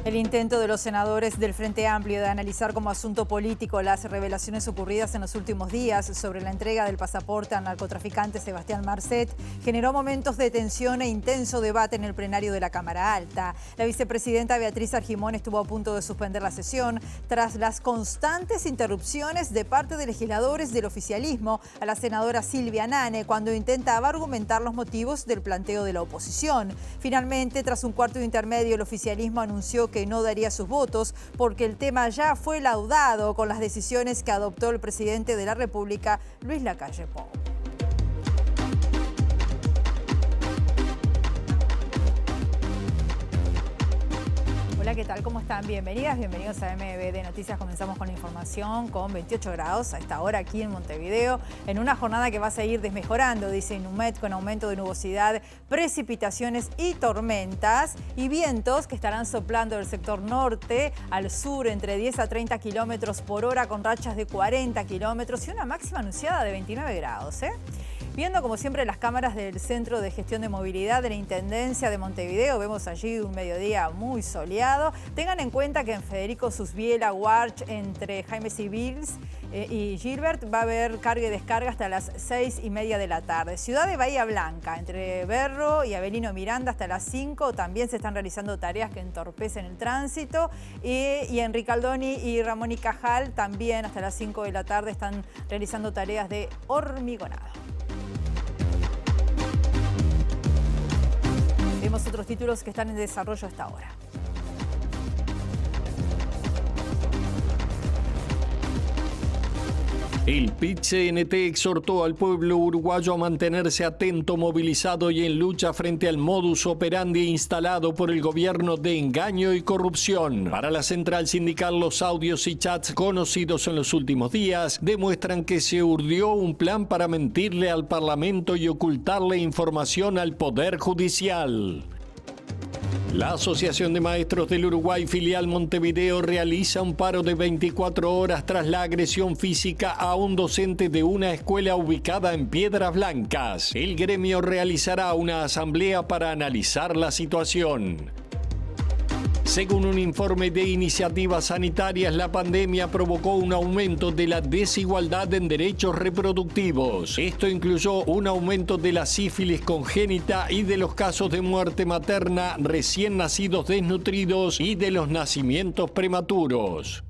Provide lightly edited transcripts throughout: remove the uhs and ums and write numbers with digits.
El intento de los senadores del Frente Amplio de analizar como asunto político las revelaciones ocurridas en los últimos días sobre la entrega del pasaporte al narcotraficante Sebastián Marcet generó momentos de tensión e intenso debate en el plenario de la Cámara Alta. La vicepresidenta Beatriz Argimón estuvo a punto de suspender la sesión tras las constantes interrupciones de parte de legisladores del oficialismo a la senadora Silvia Nane cuando intentaba argumentar los motivos del planteo de la oposición. Finalmente, tras un cuarto intermedio, el oficialismo anunció que no daría sus votos porque el tema ya fue laudado con las decisiones que adoptó el presidente de la República, Luis Lacalle Pou. Hola, ¿qué tal? ¿Cómo están? Bienvenidas, bienvenidos a MBD Noticias. Comenzamos con la información con 28 grados a esta hora aquí en Montevideo, en una jornada que va a seguir desmejorando, dice Inumet, con aumento de nubosidad, precipitaciones y tormentas y vientos que estarán soplando del sector norte al sur entre 10 a 30 kilómetros por hora con rachas de 40 kilómetros y una máxima anunciada de 29 grados. Viendo como siempre las cámaras del Centro de Gestión de Movilidad de la Intendencia de Montevideo, vemos allí un mediodía muy soleado. Tengan en cuenta que en Federico Susbiela, Warch, entre Jaime Civils y Gilbert va a haber carga y descarga hasta las 6:30 de la tarde. Ciudad de Bahía Blanca, entre Berro y Avelino Miranda hasta las 5, también se están realizando tareas que entorpecen el tránsito. Y en Ricaldoni y Ramón y Cajal también hasta las 5 de la tarde están realizando tareas de hormigonado. Vemos otros títulos que están en desarrollo hasta ahora. El PIT-CNT exhortó al pueblo uruguayo a mantenerse atento, movilizado y en lucha frente al modus operandi instalado por el gobierno de engaño y corrupción. Para la central sindical, los audios y chats conocidos en los últimos días demuestran que se urdió un plan para mentirle al Parlamento y ocultarle información al Poder Judicial. La Asociación de Maestros del Uruguay, filial Montevideo, realiza un paro de 24 horas tras la agresión física a un docente de una escuela ubicada en Piedras Blancas. El gremio realizará una asamblea para analizar la situación. Según un informe de Iniciativas Sanitarias, la pandemia provocó un aumento de la desigualdad en derechos reproductivos. Esto incluyó un aumento de la sífilis congénita y de los casos de muerte materna, recién nacidos desnutridos y de los nacimientos prematuros.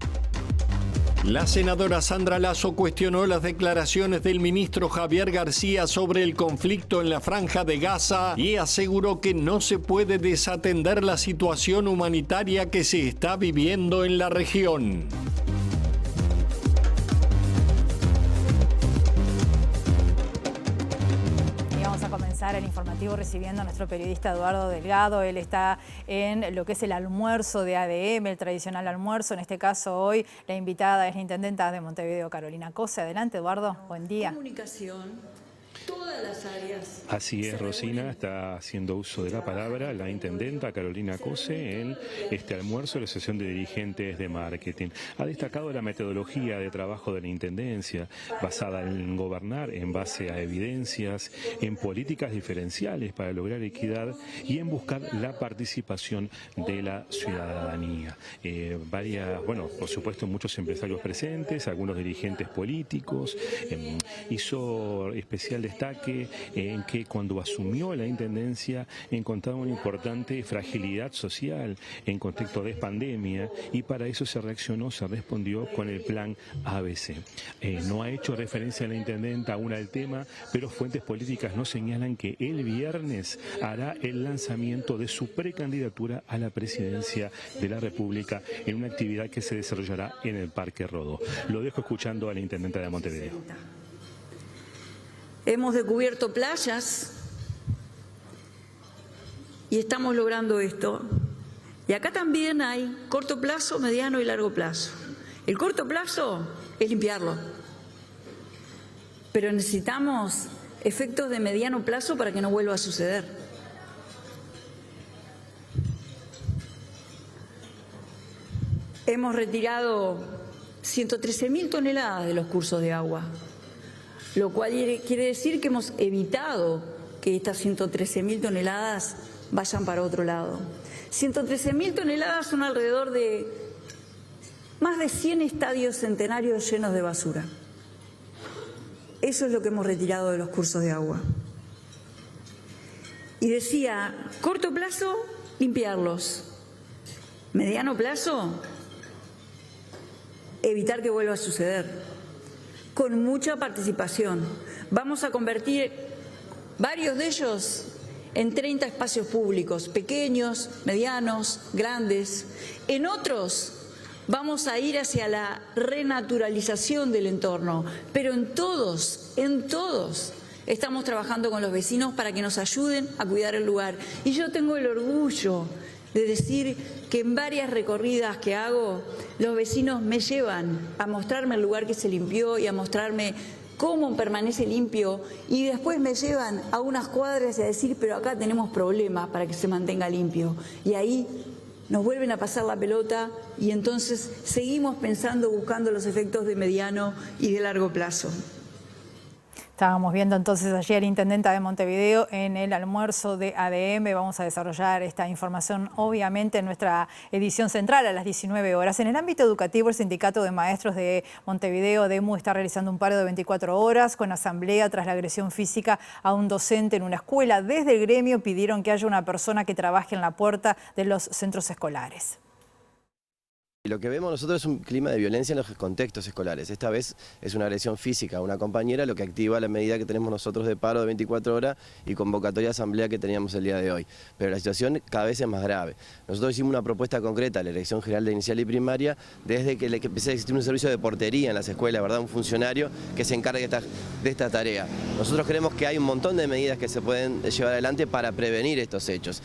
La senadora Sandra Lasso cuestionó las declaraciones del ministro Javier García sobre el conflicto en la Franja de Gaza y aseguró que no se puede desatender la situación humanitaria que se está viviendo en la región. El informativo recibiendo a nuestro periodista Eduardo Delgado. Él está en lo que es el almuerzo de ADM, el tradicional almuerzo. En este caso hoy la invitada es la intendenta de Montevideo, Carolina Cose. Adelante, Eduardo, buen día. Comunicación, todas las áreas. Así es, Rosina, está haciendo uso de la palabra la intendenta Carolina Cose en este almuerzo de la sesión de dirigentes de marketing. Ha destacado la metodología de trabajo de la intendencia, basada en gobernar en base a evidencias, en políticas diferenciales para lograr equidad y en buscar la participación de la ciudadanía. Por supuesto, muchos empresarios presentes, algunos dirigentes políticos. Hizo especial destaque en que cuando asumió la intendencia encontraba una importante fragilidad social en contexto de pandemia y para eso se respondió con el plan ABC. No ha hecho referencia a la intendenta aún al tema, pero fuentes políticas nos señalan que el viernes hará el lanzamiento de su precandidatura a la presidencia de la República en una actividad que se desarrollará en el Parque Rodó. Lo dejo escuchando a la intendenta de Montevideo. Hemos descubierto playas y estamos logrando esto. Y acá también hay corto plazo, mediano y largo plazo. El corto plazo es limpiarlo, pero necesitamos efectos de mediano plazo para que no vuelva a suceder. Hemos retirado 113.000 toneladas de los cursos de agua, lo cual quiere decir que hemos evitado que estas 113.000 toneladas vayan para otro lado. 113.000 toneladas son alrededor de más de 100 estadios centenarios llenos de basura. Eso es lo que hemos retirado de los cursos de agua. Y decía, corto plazo, limpiarlos. Mediano plazo, evitar que vuelva a suceder. Con mucha participación. Vamos a convertir varios de ellos en 30 espacios públicos, pequeños, medianos, grandes. En otros vamos a ir hacia la renaturalización del entorno, pero en todos estamos trabajando con los vecinos para que nos ayuden a cuidar el lugar. Y yo tengo el orgullo de decir que en varias recorridas que hago, los vecinos me llevan a mostrarme el lugar que se limpió y a mostrarme cómo permanece limpio, y después me llevan a unas cuadras y a decir, pero acá tenemos problemas para que se mantenga limpio. Y ahí nos vuelven a pasar la pelota y entonces seguimos pensando, buscando los efectos de mediano y de largo plazo. Estábamos viendo entonces ayer, intendenta de Montevideo, en el almuerzo de ADM. Vamos a desarrollar esta información, obviamente, en nuestra edición central a las 19 horas. En el ámbito educativo, el Sindicato de Maestros de Montevideo, DEMU, está realizando un paro de 24 horas con asamblea tras la agresión física a un docente en una escuela. Desde el gremio pidieron que haya una persona que trabaje en la puerta de los centros escolares. Lo que vemos nosotros es un clima de violencia en los contextos escolares. Esta vez es una agresión física a una compañera, lo que activa la medida que tenemos nosotros de paro de 24 horas y convocatoria de asamblea que teníamos el día de hoy. Pero la situación cada vez es más grave. Nosotros hicimos una propuesta concreta a la Dirección General de Inicial y Primaria desde que empecé a existir un servicio de portería en las escuelas, ¿verdad? Un funcionario que se encargue de esta tarea. Nosotros creemos que hay un montón de medidas que se pueden llevar adelante para prevenir estos hechos.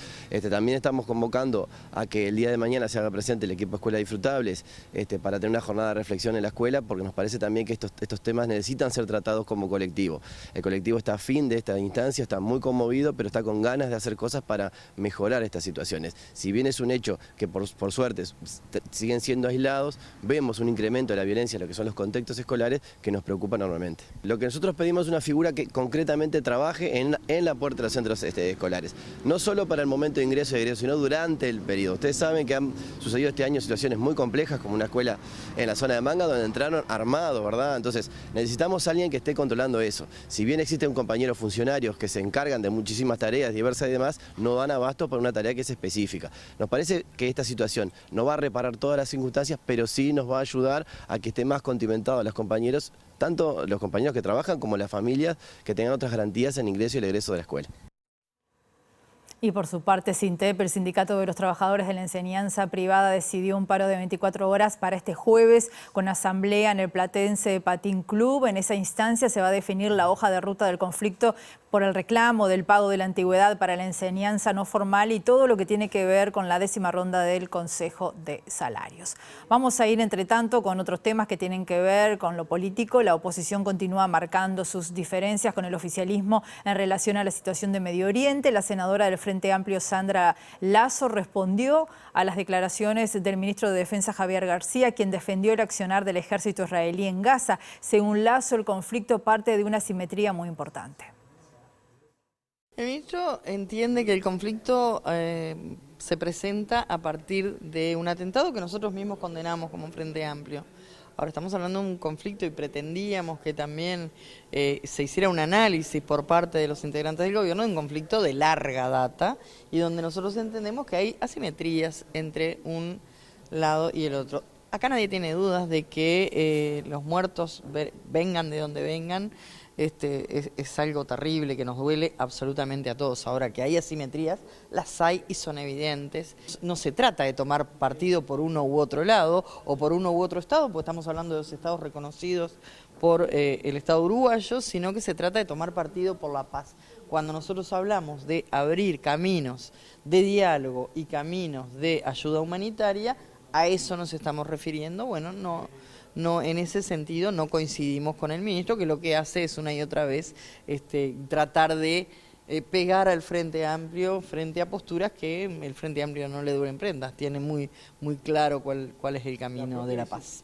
También estamos convocando a que el día de mañana se haga presente el equipo Escuela Disfrutable para tener una jornada de reflexión en la escuela, porque nos parece también que estos temas necesitan ser tratados como colectivo. El colectivo está afín de esta instancia, está muy conmovido, pero está con ganas de hacer cosas para mejorar estas situaciones. Si bien es un hecho que por suerte siguen siendo aislados, vemos un incremento de la violencia en lo que son los contextos escolares que nos preocupa enormemente. Lo que nosotros pedimos es una figura que concretamente trabaje en la puerta de los centros escolares, no solo para el momento de ingreso y egreso, sino durante el periodo. Ustedes saben que han sucedido este año situaciones muy complejas, como una escuela en la zona de Manga, donde entraron armados, ¿verdad? Entonces, necesitamos a alguien que esté controlando eso. Si bien existen compañeros funcionarios que se encargan de muchísimas tareas diversas y demás, no dan abasto para una tarea que es específica. Nos parece que esta situación no va a reparar todas las circunstancias, pero sí nos va a ayudar a que esté más condimentado a los compañeros, tanto los compañeros que trabajan como las familias que tengan otras garantías en ingreso y el egreso de la escuela. Y por su parte, SINTEP, el Sindicato de los Trabajadores de la Enseñanza Privada, decidió un paro de 24 horas para este jueves con asamblea en el Platense Patín Club. En esa instancia se va a definir la hoja de ruta del conflicto por el reclamo del pago de la antigüedad para la enseñanza no formal y todo lo que tiene que ver con la 10ª ronda del Consejo de Salarios. Vamos a ir, entre tanto, con otros temas que tienen que ver con lo político. La oposición continúa marcando sus diferencias con el oficialismo en relación a la situación de Medio Oriente. La senadora del Frente Amplio, Sandra Lazo, respondió a las declaraciones del ministro de Defensa, Javier García, quien defendió el accionar del ejército israelí en Gaza. Según Lazo, el conflicto parte de una simetría muy importante. El ministro entiende que el conflicto se presenta a partir de un atentado que nosotros mismos condenamos como Frente Amplio. Ahora estamos hablando de un conflicto y pretendíamos que también se hiciera un análisis por parte de los integrantes del gobierno de un conflicto de larga data y donde nosotros entendemos que hay asimetrías entre un lado y el otro. Acá nadie tiene dudas de que los muertos vengan de donde vengan. Es algo terrible que nos duele absolutamente a todos. Ahora que hay asimetrías, las hay y son evidentes. No se trata de tomar partido por uno u otro lado o por uno u otro estado, porque estamos hablando de los estados reconocidos por el Estado uruguayo, sino que se trata de tomar partido por la paz. Cuando nosotros hablamos de abrir caminos de diálogo y caminos de ayuda humanitaria, a eso nos estamos refiriendo. Bueno, no, en ese sentido no coincidimos con el ministro, que lo que hace es una y otra vez tratar de pegar al Frente Amplio frente a posturas que el Frente Amplio no le duelen prendas, tiene muy claro cuál es el camino de la paz.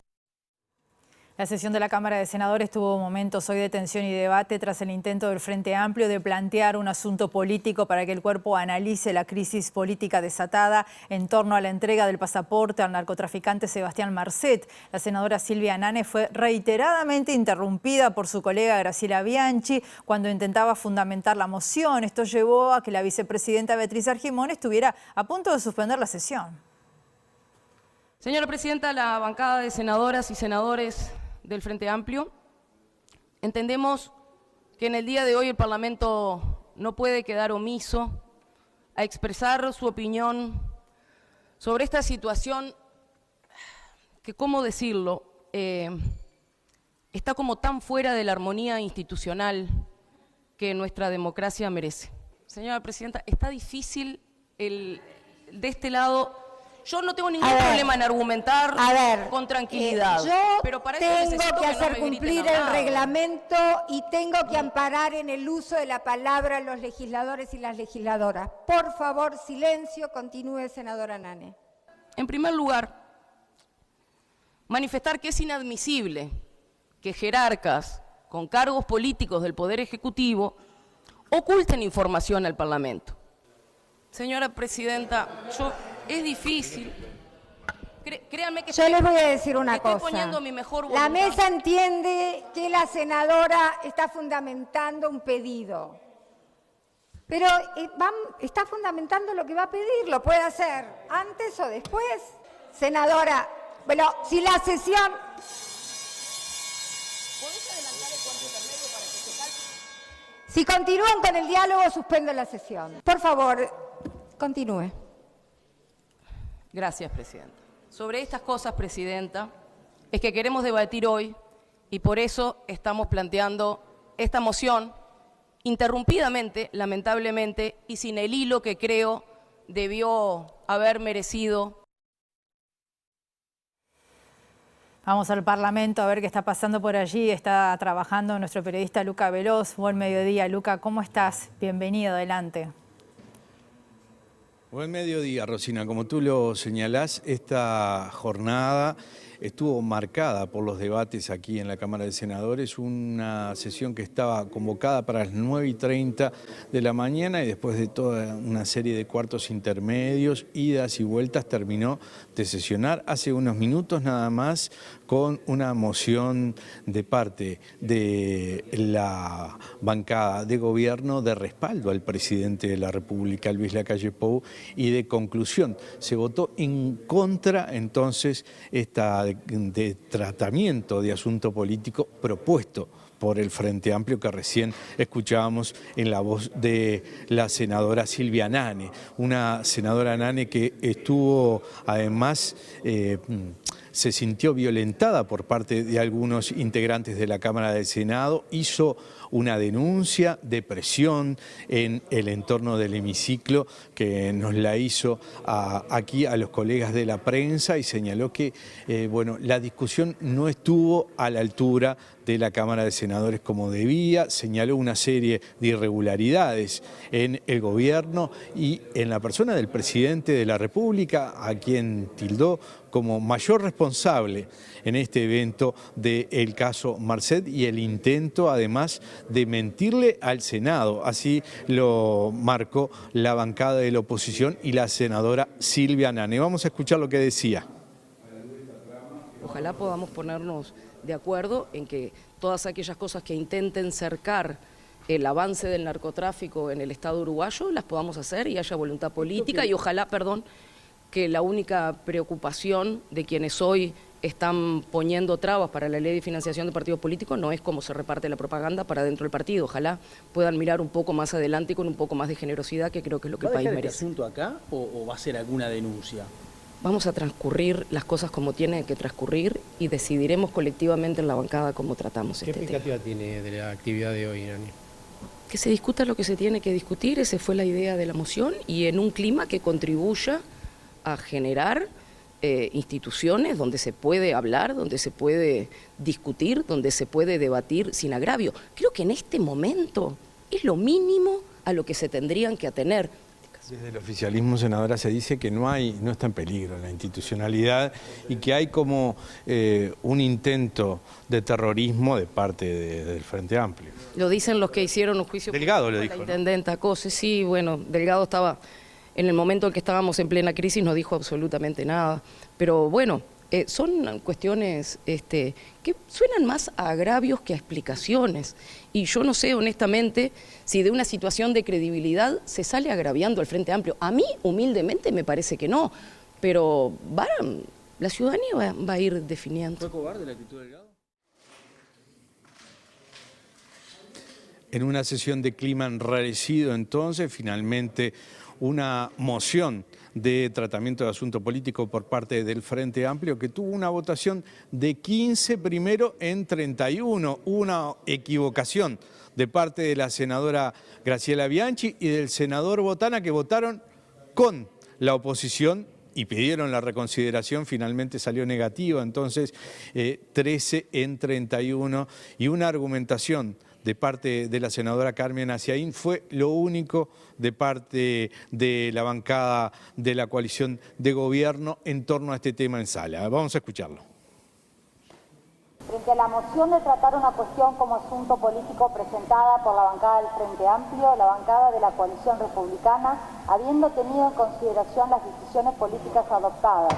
La sesión de la Cámara de Senadores tuvo momentos hoy de tensión y debate tras el intento del Frente Amplio de plantear un asunto político para que el cuerpo analice la crisis política desatada en torno a la entrega del pasaporte al narcotraficante Sebastián Marcet. La senadora Silvia Nane fue reiteradamente interrumpida por su colega Graciela Bianchi cuando intentaba fundamentar la moción. Esto llevó a que la vicepresidenta Beatriz Argimón estuviera a punto de suspender la sesión. Señora Presidenta, la bancada de senadoras y senadores del Frente Amplio, entendemos que en el día de hoy el Parlamento no puede quedar omiso a expresar su opinión sobre esta situación que, ¿cómo decirlo?, está como tan fuera de la armonía institucional que nuestra democracia merece. Señora Presidenta, está difícil de este lado. Yo no tengo ningún problema en argumentar con tranquilidad. Pero para eso tengo que hacer cumplir el reglamento y tengo que amparar en el uso de la palabra a los legisladores y las legisladoras. Por favor, silencio. Continúe, senadora Nane. En primer lugar, manifestar que es inadmisible que jerarcas con cargos políticos del Poder Ejecutivo oculten información al Parlamento. Señora Presidenta, es difícil. Créanme que yo les voy a decir una cosa. Estoy poniendo mi mejor voluntad. La mesa entiende que la senadora está fundamentando un pedido. Pero está fundamentando lo que va a pedir. Lo puede hacer antes o después. Senadora, bueno, si la sesión... ¿Podés adelantar el cuarto intermedio para que se calme? Si continúan con el diálogo, suspendo la sesión. Por favor, continúe. Gracias, Presidenta. Sobre estas cosas, Presidenta, es que queremos debatir hoy y por eso estamos planteando esta moción interrumpidamente, lamentablemente, y sin el hilo que creo debió haber merecido. Vamos al Parlamento a ver qué está pasando por allí. Está trabajando nuestro periodista Luca Veloz. Buen mediodía, Luca. ¿Cómo estás? Bienvenido, adelante. Buen mediodía, Rosina. Como tú lo señalás, esta jornada estuvo marcada por los debates aquí en la Cámara de Senadores, una sesión que estaba convocada para las 9:30 de la mañana y después de toda una serie de cuartos intermedios, idas y vueltas, terminó de sesionar hace unos minutos nada más con una moción de parte de la bancada de gobierno de respaldo al presidente de la República, Luis Lacalle Pou, y de conclusión. Se votó en contra entonces de tratamiento de asunto político propuesto por el Frente Amplio que recién escuchábamos en la voz de la senadora Silvia Nane, una senadora Nane que estuvo además se sintió violentada por parte de algunos integrantes de la Cámara del Senado, hizo una denuncia de presión en el entorno del hemiciclo que nos la hizo aquí a los colegas de la prensa y señaló que bueno, la discusión no estuvo a la altura de la Cámara de Senadores como debía, señaló una serie de irregularidades en el gobierno y en la persona del presidente de la República, a quien tildó como mayor responsable en este evento del caso Marcet y el intento además de mentirle al Senado. Así lo marcó la bancada de la oposición y la senadora Silvia Nane. Vamos a escuchar lo que decía. Ojalá podamos ponernos de acuerdo en que todas aquellas cosas que intenten cercar el avance del narcotráfico en el Estado uruguayo las podamos hacer y haya voluntad política y ojalá, que la única preocupación de quienes hoy están poniendo trabas para la ley de financiación de partidos políticos no es cómo se reparte la propaganda para dentro del partido. Ojalá puedan mirar un poco más adelante y con un poco más de generosidad, que creo que es lo que el país merece. ¿Va a dejar este asunto acá o va a ser alguna denuncia? Vamos a transcurrir las cosas como tienen que transcurrir y decidiremos colectivamente en la bancada cómo tratamos este tema. ¿Qué expectativa tiene de la actividad de hoy, Nani? Que se discuta lo que se tiene que discutir, esa fue la idea de la moción, y en un clima que contribuya a generar instituciones donde se puede hablar, donde se puede discutir, donde se puede debatir sin agravio. Creo que en este momento es lo mínimo a lo que se tendrían que atener. políticas. Desde el oficialismo, senadora, se dice que no está en peligro la institucionalidad y que hay como un intento de terrorismo de parte del Frente Amplio. Lo dicen los que hicieron un juicio Delgado lo político a dijo, la ¿no? intendenta Cose. Sí, bueno, Delgado estaba, en el momento en que estábamos en plena crisis, no dijo absolutamente nada. Pero bueno, son cuestiones que suenan más a agravios que a explicaciones. Y yo no sé, honestamente, si de una situación de credibilidad se sale agraviando al Frente Amplio. A mí, humildemente, me parece que no. Pero la ciudadanía va a ir definiendo. ¿Fue cobarde la actitud de Delgado? En una sesión de clima enrarecido, entonces, finalmente una moción de tratamiento de asunto político por parte del Frente Amplio que tuvo una votación de 15 primero en 31, una equivocación de parte de la senadora Graciela Bianchi y del senador Botana, que votaron con la oposición y pidieron la reconsideración. Finalmente salió negativa, entonces 13 en 31, y una argumentación de parte de la senadora Carmen Aciaín fue lo único de parte de la bancada de la coalición de gobierno en torno a este tema en sala. Vamos a escucharlo. Frente a la moción de tratar una cuestión como asunto político presentada por la bancada del Frente Amplio, la bancada de la coalición republicana, habiendo tenido en consideración las decisiones políticas adoptadas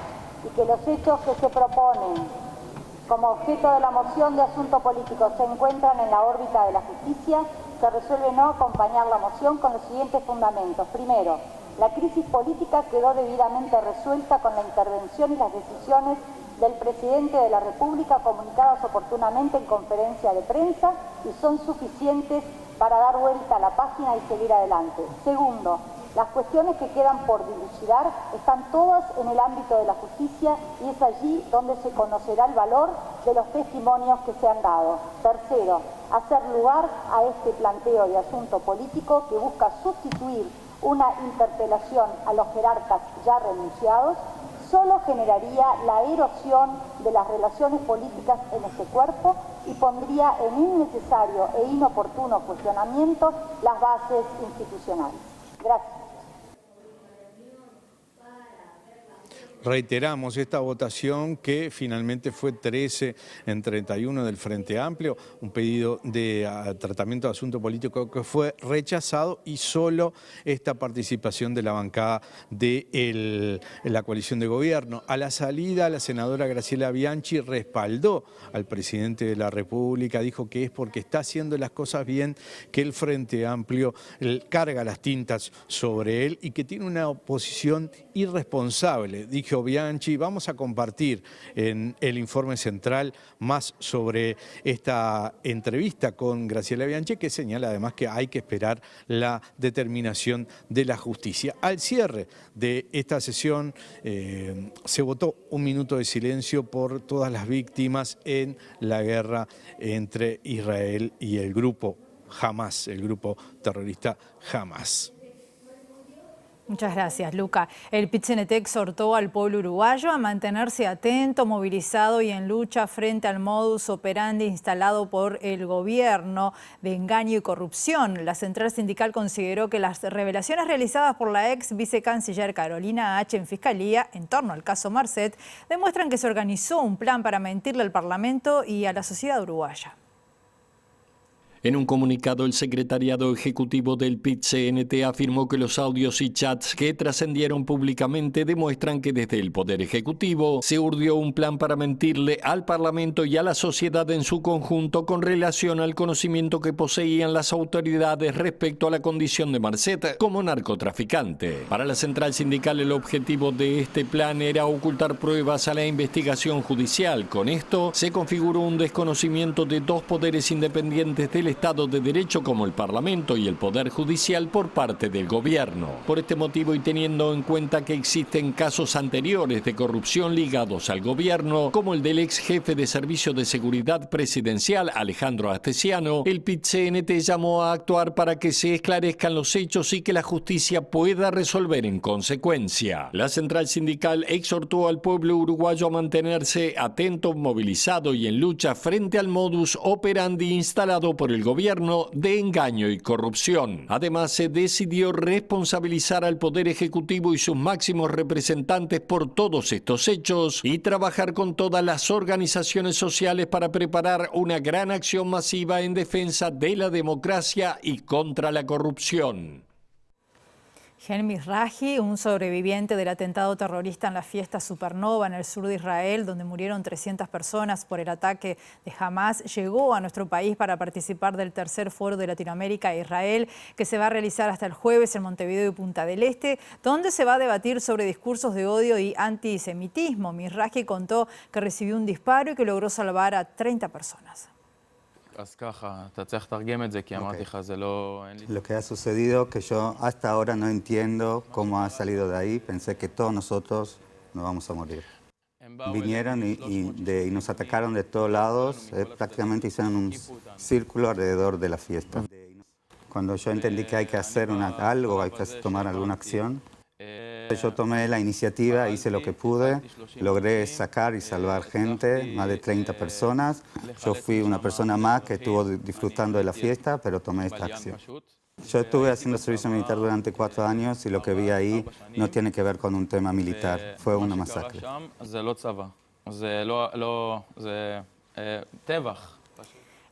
y que los hechos que se proponen como objeto de la moción de asunto político se encuentran en la órbita de la justicia, se resuelve no acompañar la moción con los siguientes fundamentos. Primero, la crisis política quedó debidamente resuelta con la intervención y las decisiones del presidente de la República comunicadas oportunamente en conferencia de prensa y son suficientes para dar vuelta a la página y seguir adelante. Segundo, las cuestiones que quedan por dilucidar están todas en el ámbito de la justicia y es allí donde se conocerá el valor de los testimonios que se han dado. Tercero, hacer lugar a este planteo de asunto político que busca sustituir una interpelación a los jerarcas ya renunciados solo generaría la erosión de las relaciones políticas en este cuerpo y pondría en innecesario e inoportuno cuestionamiento las bases institucionales. Gracias. Reiteramos esta votación que finalmente fue 13 en 31 del Frente Amplio, un pedido de tratamiento de asunto político que fue rechazado y solo esta participación de la bancada de la coalición de gobierno. A la salida, la senadora Graciela Bianchi respaldó al presidente de la República, dijo que es porque está haciendo las cosas bien que el Frente Amplio carga las tintas sobre él y que tiene una oposición irresponsable. Dijo Bianchi, vamos a compartir en el informe central más sobre esta entrevista con Graciela Bianchi, que señala además que hay que esperar la determinación de la justicia. Al cierre de esta sesión se votó 1 minuto de silencio por todas las víctimas en la guerra entre Israel y el grupo Hamas, el grupo terrorista Hamas. Muchas gracias, Luca. El PIT-CNT exhortó al pueblo uruguayo a mantenerse atento, movilizado y en lucha frente al modus operandi instalado por el gobierno de engaño y corrupción. La central sindical consideró que las revelaciones realizadas por la ex vicecanciller Carolina H. en Fiscalía en torno al caso Marcet demuestran que se organizó un plan para mentirle al Parlamento y a la sociedad uruguaya. En un comunicado, el secretariado ejecutivo del PIT-CNT afirmó que los audios y chats que trascendieron públicamente demuestran que desde el Poder Ejecutivo se urdió un plan para mentirle al Parlamento y a la sociedad en su conjunto con relación al conocimiento que poseían las autoridades respecto a la condición de Marcet como narcotraficante. Para la central sindical, el objetivo de este plan era ocultar pruebas a la investigación judicial. Con esto, se configuró un desconocimiento de dos poderes independientes del Estado de Derecho como el Parlamento y el Poder Judicial por parte del gobierno. Por este motivo y teniendo en cuenta que existen casos anteriores de corrupción ligados al gobierno, como el del ex jefe de Servicio de Seguridad Presidencial Alejandro Astesiano, el PIT-CNT llamó a actuar para que se esclarezcan los hechos y que la justicia pueda resolver en consecuencia. La central sindical exhortó al pueblo uruguayo a mantenerse atento, movilizado y en lucha frente al modus operandi instalado por el del gobierno de engaño y corrupción. Además, se decidió responsabilizar al Poder Ejecutivo y sus máximos representantes por todos estos hechos y trabajar con todas las organizaciones sociales para preparar una gran acción masiva en defensa de la democracia y contra la corrupción. Gen Mizrahi, un sobreviviente del atentado terrorista en la fiesta Supernova en el sur de Israel, donde murieron 300 personas por el ataque de Hamas, llegó a nuestro país para participar del tercer foro de Latinoamérica e Israel, que se va a realizar hasta el jueves en Montevideo y Punta del Este, donde se va a debatir sobre discursos de odio y antisemitismo. Mizrahi contó que recibió un disparo y que logró salvar a 30 personas. Lo que ha sucedido que yo hasta ahora no entiendo cómo ha salido de ahí. Pensé que todos nosotros nos vamos a morir. Vinieron y nos atacaron de todos lados. Prácticamente hicieron un círculo alrededor de la fiesta. Cuando yo entendí que hay que hacer algo, hay que tomar alguna acción, yo tomé la iniciativa, hice lo que pude, logré sacar y salvar gente, más de 30 personas. Yo fui una persona más que estuvo disfrutando de la fiesta, pero tomé esta acción. Yo estuve haciendo servicio militar durante 4 años y lo que vi ahí no tiene que ver con un tema militar, fue una masacre.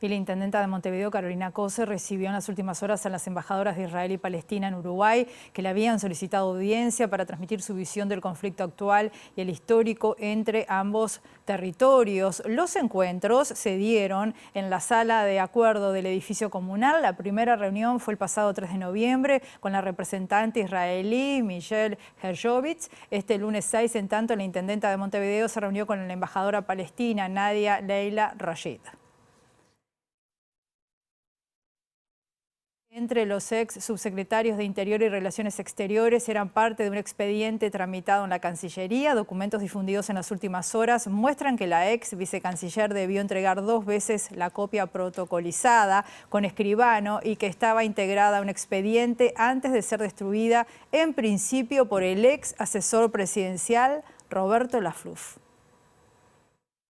Y la intendenta de Montevideo, Carolina Cose, recibió en las últimas horas a las embajadoras de Israel y Palestina en Uruguay, que le habían solicitado audiencia para transmitir su visión del conflicto actual y el histórico entre ambos territorios. Los encuentros se dieron en la sala de acuerdo del edificio comunal. La primera reunión fue el pasado 3 de noviembre con la representante israelí Michelle Hershovitz. Este lunes 6, en tanto, la intendenta de Montevideo se reunió con la embajadora palestina Nadia Leila Rashid. Entre los ex subsecretarios de Interior y Relaciones Exteriores eran parte de un expediente tramitado en la Cancillería. Documentos difundidos en las últimas horas muestran que la ex vicecanciller debió entregar 2 veces la copia protocolizada con escribano y que estaba integrada a un expediente antes de ser destruida, en principio por el ex asesor presidencial Roberto Lafluf.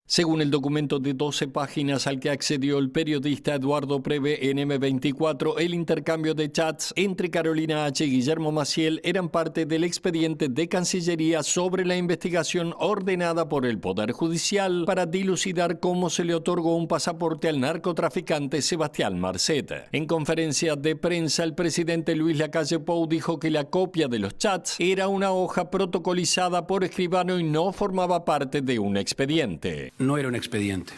Según el documento de 12 páginas al que accedió el periodista Eduardo Preve en M24, el intercambio de chats entre Carolina H. y Guillermo Maciel eran parte del expediente de Cancillería sobre la investigación ordenada por el Poder Judicial para dilucidar cómo se le otorgó un pasaporte al narcotraficante Sebastián Marcet. En conferencia de prensa, el presidente Luis Lacalle Pou dijo que la copia de los chats era una hoja protocolizada por escribano y no formaba parte de un expediente. No era un expediente,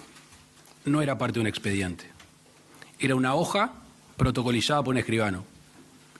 no era parte de un expediente. Era una hoja protocolizada por un escribano.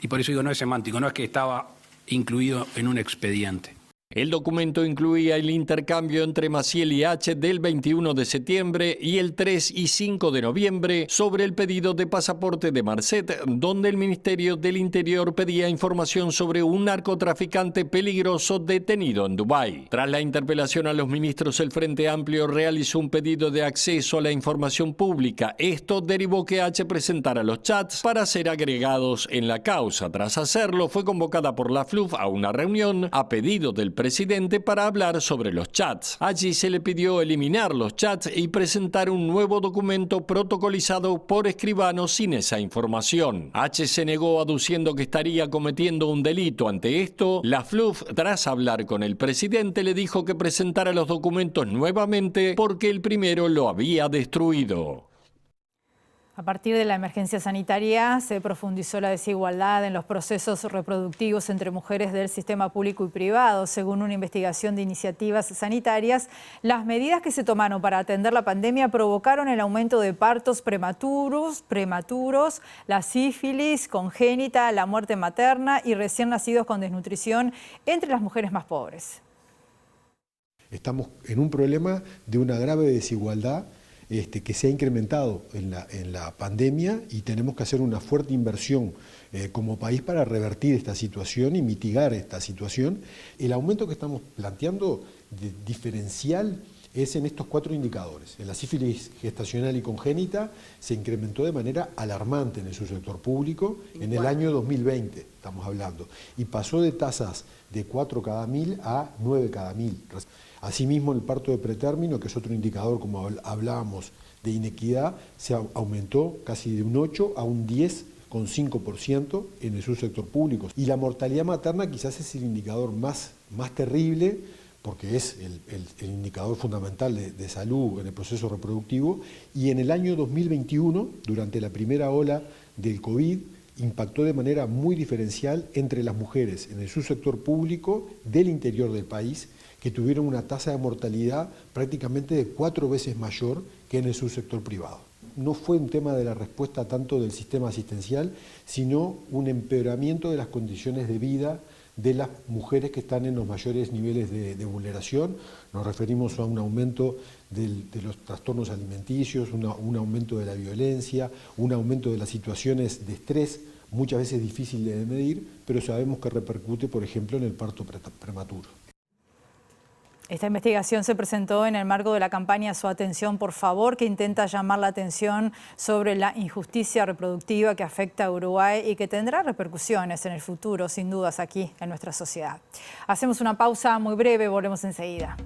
Y por eso digo, no es semántico, no es que estaba incluido en un expediente. El documento incluía el intercambio entre Maciel y H del 21 de septiembre y el 3 y 5 de noviembre sobre el pedido de pasaporte de Marcet, donde el Ministerio del Interior pedía información sobre un narcotraficante peligroso detenido en Dubái. Tras la interpelación a los ministros, el Frente Amplio realizó un pedido de acceso a la información pública. Esto derivó que H presentara los chats para ser agregados en la causa. Tras hacerlo, fue convocada por la FLUF a una reunión a pedido del presidente para hablar sobre los chats. Allí se le pidió eliminar los chats y presentar un nuevo documento protocolizado por escribano sin esa información. H se negó aduciendo que estaría cometiendo un delito. Ante esto, la FLUF, tras hablar con el presidente, le dijo que presentara los documentos nuevamente porque el primero lo había destruido. A partir de la emergencia sanitaria se profundizó la desigualdad en los procesos reproductivos entre mujeres del sistema público y privado. Según una investigación de iniciativas sanitarias, las medidas que se tomaron para atender la pandemia provocaron el aumento de partos prematuros, la sífilis congénita, la muerte materna y recién nacidos con desnutrición entre las mujeres más pobres. Estamos en un problema de una grave desigualdad que se ha incrementado en la pandemia y tenemos que hacer una fuerte inversión como país para revertir esta situación y mitigar esta situación. El aumento que estamos planteando diferencial es en estos 4 indicadores. En la sífilis gestacional y congénita se incrementó de manera alarmante en el subsector público en el año 2020, estamos hablando, y pasó de tasas de 4 cada 1000 a 9 cada 1000. Asimismo, el parto de pretérmino, que es otro indicador, como hablábamos, de inequidad, se aumentó casi de un 8 a un 10,5% en el subsector público. Y la mortalidad materna quizás es el indicador más terrible, porque es el indicador fundamental de salud en el proceso reproductivo, y en el año 2021, durante la primera ola del COVID, impactó de manera muy diferencial entre las mujeres en el subsector público del interior del país, que tuvieron una tasa de mortalidad prácticamente de 4 veces mayor que en el subsector privado. No fue un tema de la respuesta tanto del sistema asistencial, sino un empeoramiento de las condiciones de vida de las mujeres que están en los mayores niveles de vulneración. Nos referimos a un aumento de los trastornos alimenticios, un aumento de la violencia, un aumento de las situaciones de estrés, muchas veces difíciles de medir, pero sabemos que repercute, por ejemplo, en el parto prematuro. Esta investigación se presentó en el marco de la campaña Su Atención, por favor, que intenta llamar la atención sobre la injusticia reproductiva que afecta a Uruguay y que tendrá repercusiones en el futuro, sin dudas, aquí en nuestra sociedad. Hacemos una pausa muy breve, volvemos enseguida.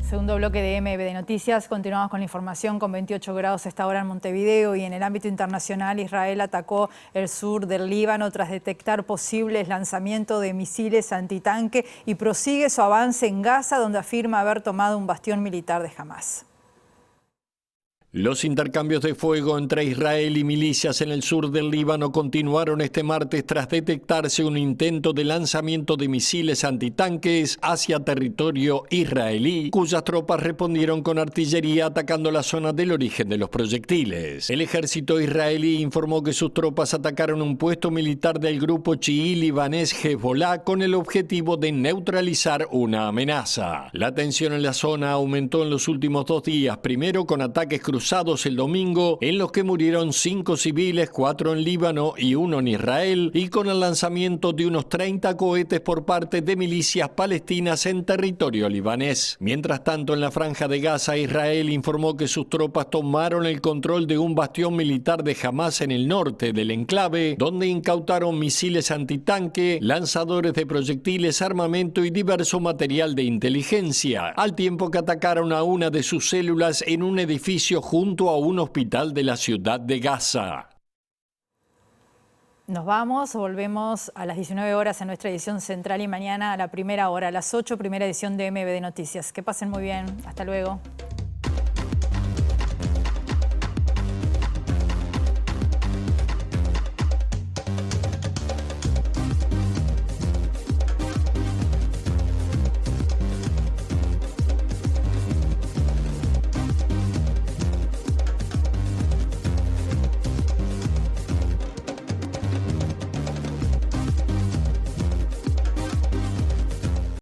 Segundo bloque de MB Noticias. Continuamos con la información. Con 28 grados a esta hora en Montevideo, y en el ámbito internacional, Israel atacó el sur del Líbano tras detectar posibles lanzamientos de misiles antitanque y prosigue su avance en Gaza, donde afirma haber tomado un bastión militar de Hamás. Los intercambios de fuego entre Israel y milicias en el sur del Líbano continuaron este martes tras detectarse un intento de lanzamiento de misiles antitanques hacia territorio israelí, cuyas tropas respondieron con artillería atacando la zona del origen de los proyectiles. El ejército israelí informó que sus tropas atacaron un puesto militar del grupo chií libanés Hezbollah con el objetivo de neutralizar una amenaza. La tensión en la zona aumentó en los últimos 2 días, primero con ataques cruzados el domingo, en los que murieron 5 civiles, 4 en Líbano y 1 en Israel, y con el lanzamiento de unos 30 cohetes por parte de milicias palestinas en territorio libanés. Mientras tanto, en la franja de Gaza, Israel informó que sus tropas tomaron el control de un bastión militar de Hamás en el norte del enclave, donde incautaron misiles antitanque, lanzadores de proyectiles, armamento y diverso material de inteligencia, al tiempo que atacaron a una de sus células en un edificio junto a un hospital de la ciudad de Gaza. Nos vamos, volvemos a las 19 horas en nuestra edición central y mañana a la primera hora, a las 8, primera edición de MB Noticias. Que pasen muy bien. Hasta luego.